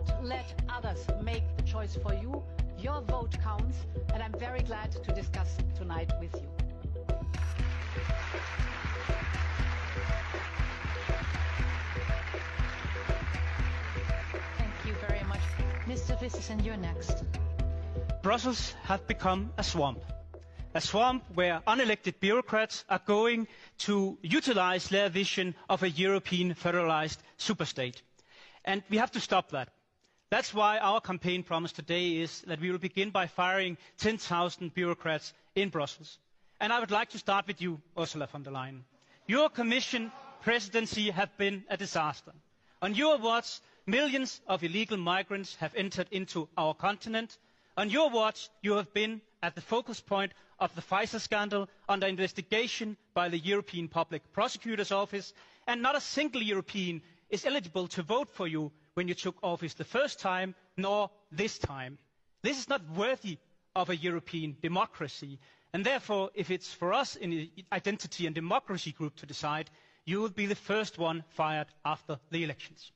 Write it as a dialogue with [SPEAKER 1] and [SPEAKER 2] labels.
[SPEAKER 1] not let others make the choice for you. Your vote counts, and I'm very glad to discuss tonight with you.
[SPEAKER 2] Thank you very much. Mr. Vistisen, you're next.
[SPEAKER 3] Brussels has become a swamp where unelected bureaucrats are going to utilize their vision of a European federalized superstate. And we have to stop that. That's why our campaign promise today is that we will begin by firing 10,000 bureaucrats in Brussels. And I would like to start with you, Ursula von der Leyen. Your Commission presidency has been a disaster. On your watch, millions of illegal migrants have entered into our continent. On your watch, you have been at the focus point of the Pfizer scandal under investigation by the European Public Prosecutor's Office, and not a single European is eligible to vote for you when you took office the first time, nor this time. This is not worthy of a European democracy, and therefore, if it's for us in the Identity and Democracy Group to decide, you will be the first one fired after the elections.